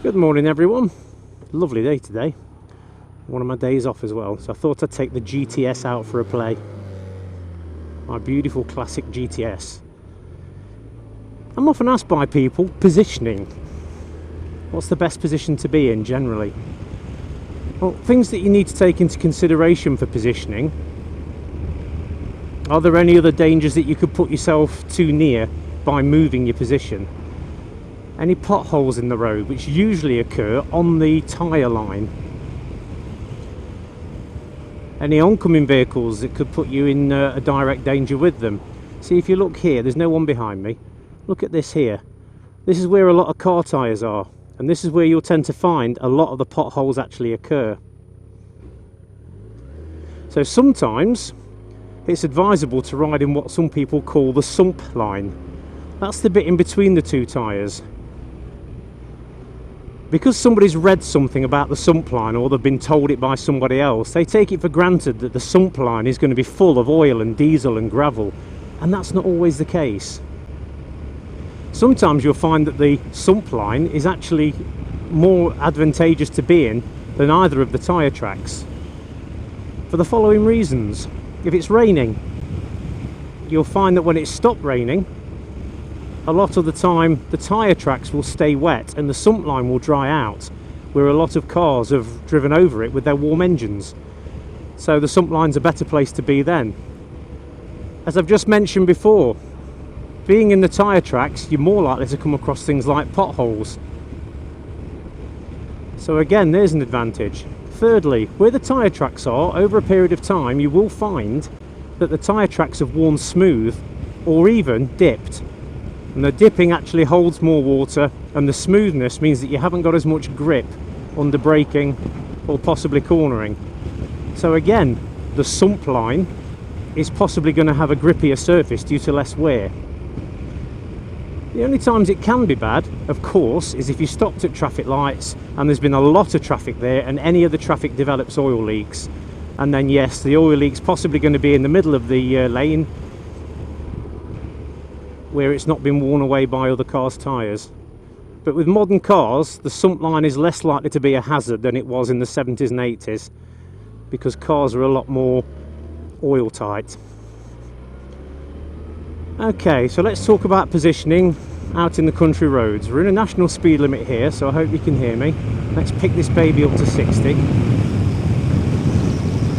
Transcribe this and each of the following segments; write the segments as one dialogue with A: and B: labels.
A: Good morning everyone. Lovely day today. One of my days off as well, so I thought I'd take the GTS out for a play. My beautiful classic GTS. I'm often asked by people, positioning. What's the best position to be in generally? Well, things that you need to take into consideration for positioning. Are there any other dangers that you could put yourself too near by moving your position? Any potholes in the road, which usually occur on the tyre line. Any oncoming vehicles that could put you in a direct danger with them. See, if you look here, there's no one behind me. Look at this here. This is where a lot of car tyres are, and this is where you'll tend to find a lot of the potholes actually occur. So sometimes it's advisable to ride in what some people call the sump line. That's the bit in between the two tyres. Because somebody's read something about the sump line, or they've been told it by somebody else, they take it for granted that the sump line is going to be full of oil and diesel and gravel, and that's not always the case. Sometimes you'll find that the sump line is actually more advantageous to be in than either of the tyre tracks, for the following reasons. If it's raining, you'll find that when it's stopped raining, a lot of the time the tyre tracks will stay wet and the sump line will dry out, where a lot of cars have driven over it with their warm engines. So the sump line's a better place to be then. As I've just mentioned before, being in the tyre tracks, you're more likely to come across things like potholes. So again, there's an advantage. Thirdly, where the tyre tracks are, over a period of time, you will find that the tyre tracks have worn smooth or even dipped. And the dipping actually holds more water, and the smoothness means that you haven't got as much grip under braking or possibly cornering. So again, the sump line is possibly going to have a grippier surface due to less wear. The only times it can be bad, of course, is if you stopped at traffic lights and there's been a lot of traffic there and any of the traffic develops oil leaks. And then yes, the oil leak's possibly going to be in the middle of the lane, where it's not been worn away by other cars' tyres. But with modern cars, the sump line is less likely to be a hazard than it was in the 70s and 80s, because cars are a lot more oil tight. Okay, so let's talk about positioning out in the country roads. We're in a national speed limit here, so I hope you can hear me. Let's pick this baby up to 60.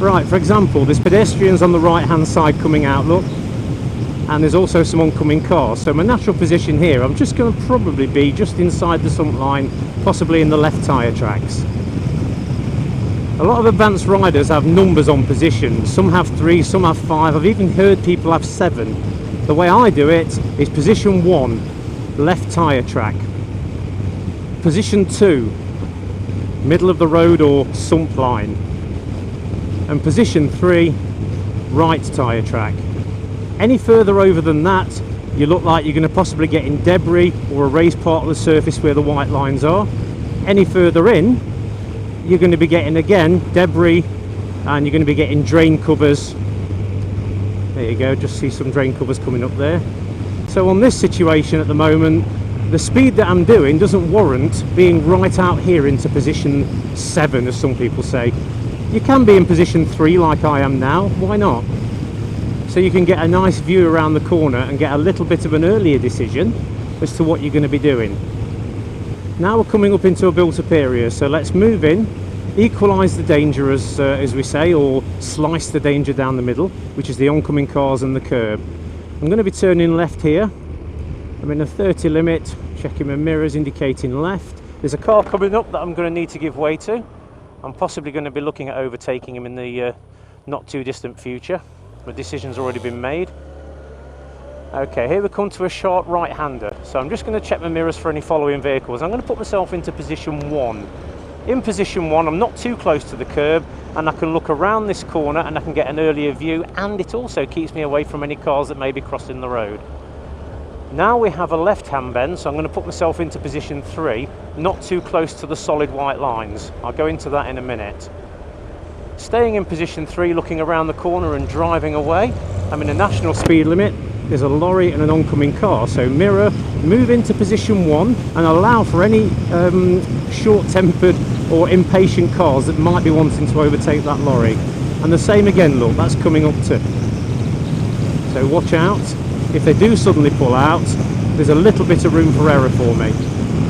A: Right, for example, there's pedestrians on the right hand side coming out, look. And there's also some oncoming cars. So my natural position here, I'm just going to probably be just inside the sump line, possibly in the left tyre tracks. A lot of advanced riders have numbers on position. Some have 3, some have 5. I've even heard people have 7. The way I do it is position 1, left tyre track. Position 2, middle of the road or sump line. And position 3, right tyre track. Any further over than that, you look like you're going to possibly get in debris or a raised part of the surface where the white lines are. Any further in, you're going to be getting again debris, and you're going to be getting drain covers. There you go, just see some drain covers coming up there. So on this situation at the moment, the speed that I'm doing doesn't warrant being right out here into position 7, as some people say. You can be in position 3 like I am now, why not? So you can get a nice view around the corner and get a little bit of an earlier decision as to what you're going to be doing. Now we're coming up into a built-up area, so let's move in, equalise the danger as we say, or slice the danger down the middle, which is the oncoming cars and the curb. I'm going to be turning left here. I'm in a 30 limit, checking my mirrors indicating left. There's a car coming up that I'm going to need to give way to. I'm possibly going to be looking at overtaking him in the not too distant future. My decision's already been made. Okay, here we come to a sharp right-hander. So I'm just going to check my mirrors for any following vehicles. I'm going to put myself into position 1. In position 1, I'm not too close to the curb, and I can look around this corner and I can get an earlier view, and it also keeps me away from any cars that may be crossing the road. Now we have a left-hand bend, so I'm going to put myself into position 3, not too close to the solid white lines. I'll go into that in a minute. Staying in position 3, looking around the corner and driving away. I'm in a national speed limit, there's a lorry and an oncoming car. So mirror, move into position 1 and allow for any short-tempered or impatient cars that might be wanting to overtake that lorry. And the same again, look, that's coming up too. So watch out. If they do suddenly pull out, there's a little bit of room for error for me.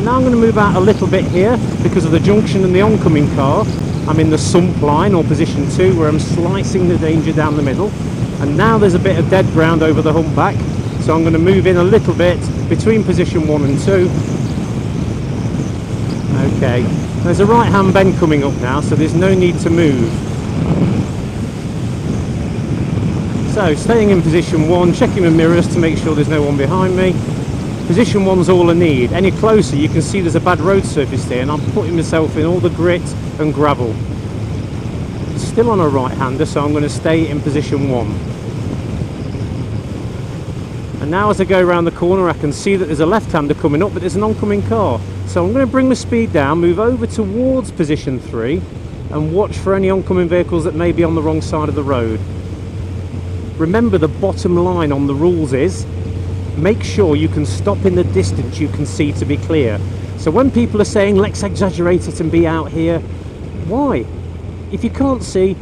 A: Now I'm going to move out a little bit here because of the junction and the oncoming car. I'm in the sump line, or position 2, where I'm slicing the danger down the middle. And now there's a bit of dead ground over the humpback, so I'm going to move in a little bit between position 1 and 2. Okay, there's a right hand bend coming up now, so there's no need to move. So staying in position 1, checking the mirrors to make sure there's no one behind me. Position 1's all I need. Any closer you can see there's a bad road surface there, and I'm putting myself in all the grit and gravel. Still on a right-hander, so I'm going to stay in position 1. And now as I go around the corner I can see that there's a left-hander coming up, but there's an oncoming car. So I'm going to bring the speed down, move over towards position 3 and watch for any oncoming vehicles that may be on the wrong side of the road. Remember, the bottom line on the rules is make sure you can stop in the distance you can see to be clear. So when people are saying let's exaggerate it and be out here, why? If you can't see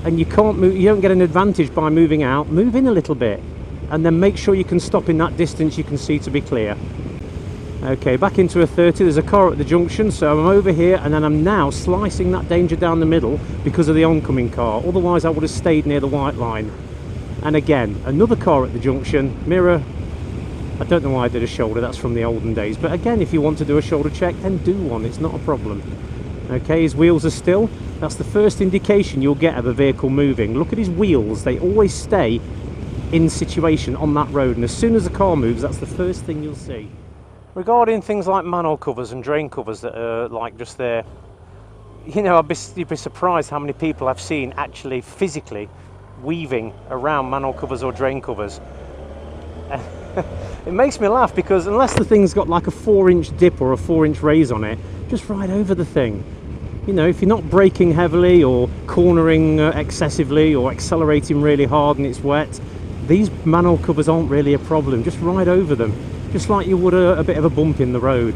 A: and you can't move, you don't get an advantage by moving out, move in a little bit and then make sure you can stop in that distance you can see to be clear. Okay, back into a 30, there's a car at the junction, so I'm over here and then I'm now slicing that danger down the middle because of the oncoming car. Otherwise I would have stayed near the white line. And again, another car at the junction, mirror. I don't know why I did a shoulder, that's from the olden days, but again, if you want to do a shoulder check, then do one, it's not a problem. Okay, his wheels are still. That's the first indication you'll get of a vehicle moving. Look at his wheels, they always stay in situation on that road, and as soon as the car moves, that's the first thing you'll see. Regarding things like manhole covers and drain covers that are like just there, you know, you'd be surprised how many people I've seen actually physically weaving around manhole covers or drain covers. It makes me laugh because unless the thing's got like a 4-inch dip or a 4-inch raise on it, just ride over the thing. You know, if you're not braking heavily or cornering excessively or accelerating really hard and it's wet, these manhole covers aren't really a problem. Just ride over them, just like you would a bit of a bump in the road.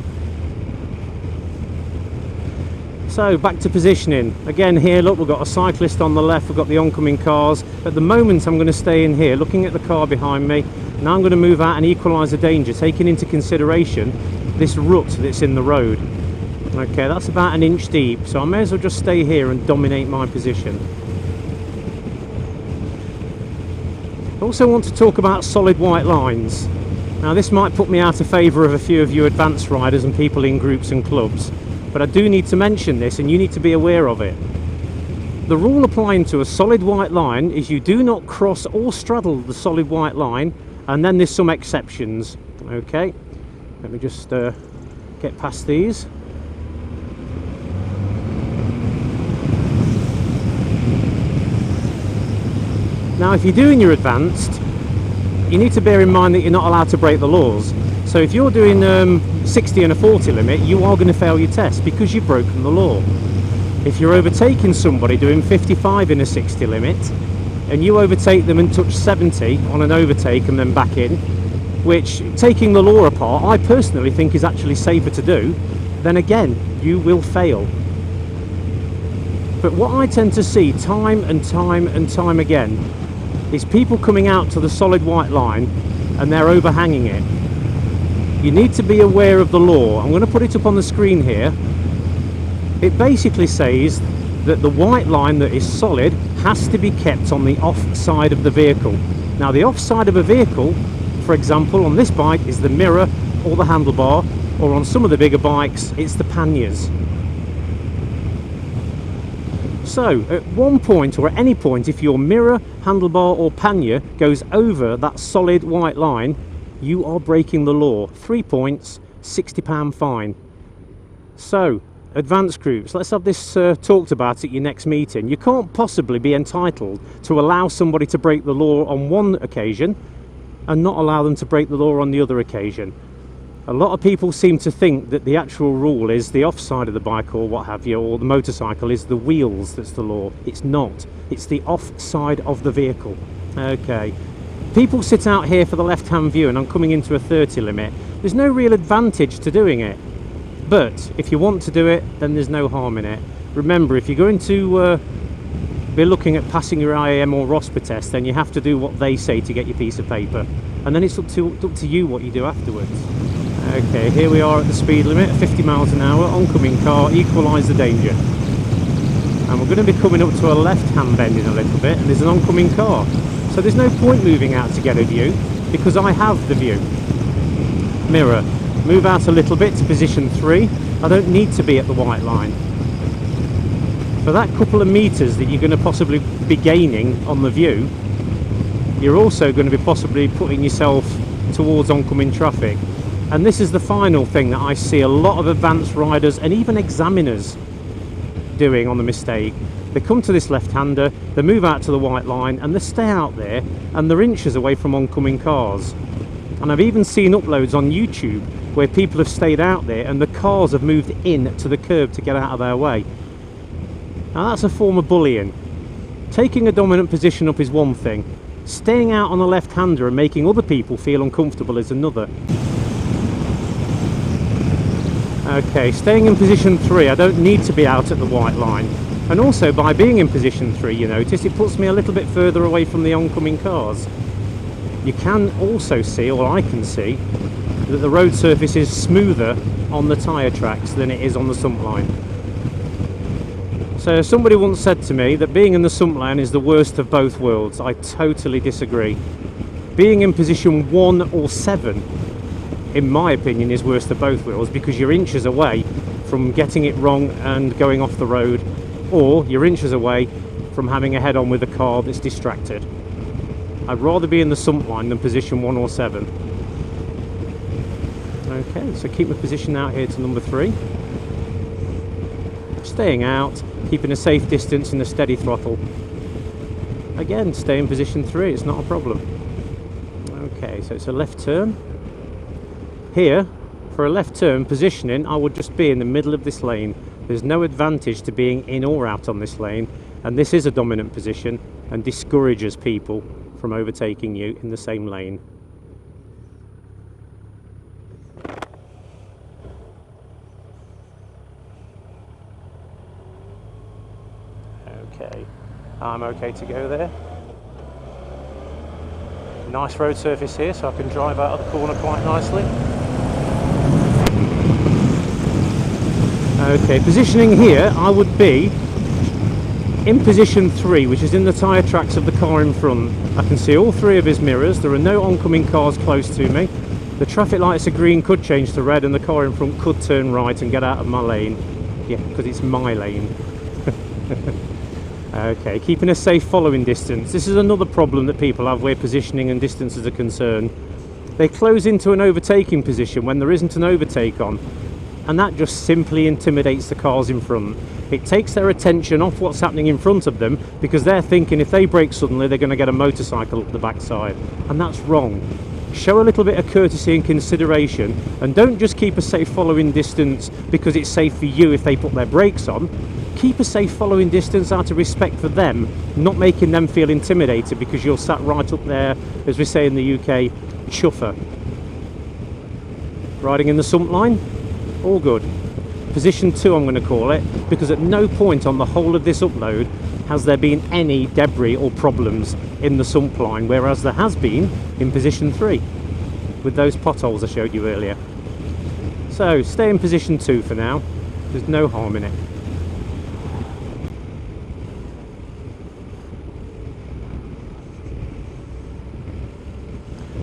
A: So back to positioning. Again here, look, we've got a cyclist on the left, we've got the oncoming cars. At the moment I'm going to stay in here looking at the car behind me. Now I'm going to move out and equalise the danger, taking into consideration this rut that's in the road. Okay, that's about 1 inch deep, so I may as well just stay here and dominate my position. I also want to talk about solid white lines. Now this might put me out of favour of a few of you advanced riders and people in groups and clubs, but I do need to mention this and you need to be aware of it. The rule applying to a solid white line is you do not cross or straddle the solid white line, and then there's some exceptions. Okay, let me just get past these. Now if you're doing your advanced, you need to bear in mind that you're not allowed to break the laws. So if you're doing 60 and a 40 limit, you are going to fail your test because you've broken the law. If you're overtaking somebody doing 55 in a 60 limit and you overtake them and touch 70 on an overtake and then back in, which, taking the law apart, I personally think is actually safer to do, then again you will fail. But what I tend to see time and time again is people coming out to the solid white line and they're overhanging it. You need to be aware of the law. I'm going to put it up on the screen here. It basically says that the white line that is solid has to be kept on the off side of the vehicle. Now the off side of a vehicle, for example on this bike, is the mirror or the handlebar, or on some of the bigger bikes it's the panniers. So at one point or at any point, if your mirror, handlebar or pannier goes over that solid white line, you are breaking the law. 3 points, £60 fine. So advanced groups, let's have this talked about at your next meeting. You can't possibly be entitled to allow somebody to break the law on one occasion and not allow them to break the law on the other occasion. A lot of people seem to think that the actual rule is the offside of the bike or what have you, or the motorcycle is the wheels that's the law. It's not. It's the offside of the vehicle. Okay. people sit out here for the left-hand view and I'm coming into a 30 limit, there's no real advantage to doing it. But if you want to do it, then there's no harm in it. Remember, if you're going to be looking at passing your i.a.m or ROSPA test, then you have to do what they say to get your piece of paper, and then it's up to you what you do afterwards. Okay, here we are at the speed limit, 50 miles an hour, oncoming car, equalise the danger. And we're going to be coming up to a left-hand bend in a little bit, and there's an oncoming car. So there's no point moving out to get a view, because I have the view. Mirror, move out a little bit to position 3. I don't need to be at the white line. For that couple of meters that you're going to possibly be gaining on the view, you're also going to be possibly putting yourself towards oncoming traffic. And this is the final thing that I see a lot of advanced riders and even examiners doing on the mistake. They come to this left-hander, they move out to the white line, and they stay out there, and they're inches away from oncoming cars. And I've even seen uploads on YouTube where people have stayed out there and the cars have moved in to the curb to get out of their way. Now that's a form of bullying. Taking a dominant position up is one thing. Staying out on the left-hander and making other people feel uncomfortable is another. Okay, staying in position 3, I don't need to be out at the white line. And also, by being in position 3, you notice, it puts me a little bit further away from the oncoming cars. You can also see, or I can see, that the road surface is smoother on the tyre tracks than it is on the sump line. So somebody once said to me that being in the sump line is the worst of both worlds. I totally disagree. Being in position 1 or 7, in my opinion, is worst of both worlds, because you're inches away from getting it wrong and going off the road, or you're inches away from having a head-on with a car that's distracted. I'd rather be in the sump line than position 1 or 7. Okay, so keep my position out here to number 3. Staying out, keeping a safe distance and a steady throttle. Again, stay in position 3, it's not a problem. Okay, so it's a left turn. Here, for a left turn positioning, I would just be in the middle of this lane. There's no advantage to being in or out on this lane, and this is a dominant position and discourages people from overtaking you in the same lane. Okay, I'm okay to go there. Nice road surface here, so I can drive out of the corner quite nicely. Okay, positioning here, I would be in position 3, which is in the tyre tracks of the car in front. I can see all 3 of his mirrors. There are no oncoming cars close to me. The traffic lights are green, could change to red, and the car in front could turn right and get out of my lane. Yeah, because it's my lane. Okay, keeping a safe following distance. This is another problem that people have where positioning and distance is a concern. They close into an overtaking position when there isn't an overtake on, and that just simply intimidates the cars in front. It takes their attention off what's happening in front of them, because they're thinking if they brake suddenly they're going to get a motorcycle up the backside, and that's wrong. Show a little bit of courtesy and consideration, and don't just keep a safe following distance because it's safe for you if they put their brakes on. Keep a safe following distance out of respect for them, not making them feel intimidated because you're sat right up there, as we say in the UK, chuffer. Riding in the sump line, all good. Position 2 I'm going to call it, because at no point on the whole of this upload has there been any debris or problems in the sump line, whereas there has been in position 3 with those potholes I showed you earlier. So stay in position 2 for now, there's no harm in it.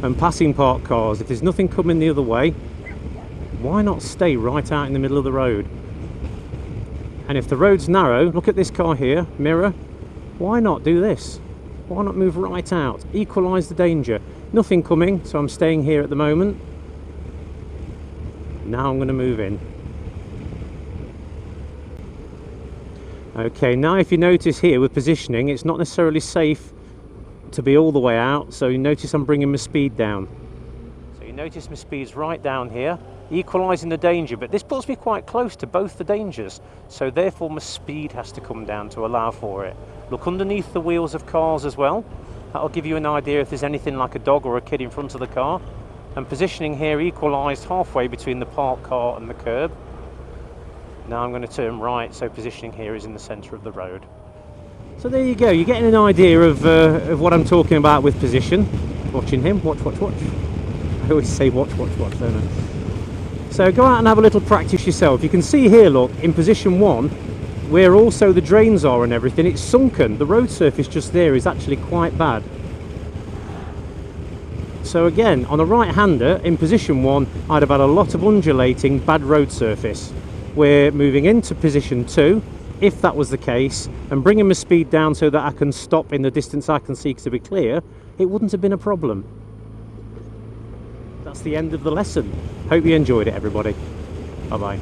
A: And passing parked cars, if there's nothing coming the other way, why not stay right out in the middle of the road? And if the road's narrow, look at this car here, mirror, why not do this? Why not move right out? Equalise the danger. Nothing coming, so I'm staying here at the moment. Now I'm going to move in. Okay, now if you notice here with positioning, it's not necessarily safe to be all the way out, so you notice I'm bringing my speed down. So you notice my speed's right down here, equalising the danger, but this puts me quite close to both the dangers, so therefore my speed has to come down to allow for it. Look underneath the wheels of cars as well. That'll give you an idea if there's anything like a dog or a kid in front of the car. And positioning here equalised halfway between the parked car and the curb. Now I'm going to turn right, so positioning here is in the centre of the road. So there you go, you're getting an idea of what I'm talking about with position. Watching him, watch. I always say watch, don't I? So go out and have a little practice yourself. You can see here, look, in position 1, where also the drains are and everything, it's sunken. The road surface just there is actually quite bad. So again, on a right-hander, in position 1, I'd have had a lot of undulating, bad road surface. We're moving into position 2, if that was the case, and bringing my speed down so that I can stop in the distance I can see to be clear, it wouldn't have been a problem. That's the end of the lesson. Hope you enjoyed it, everybody. Bye-bye.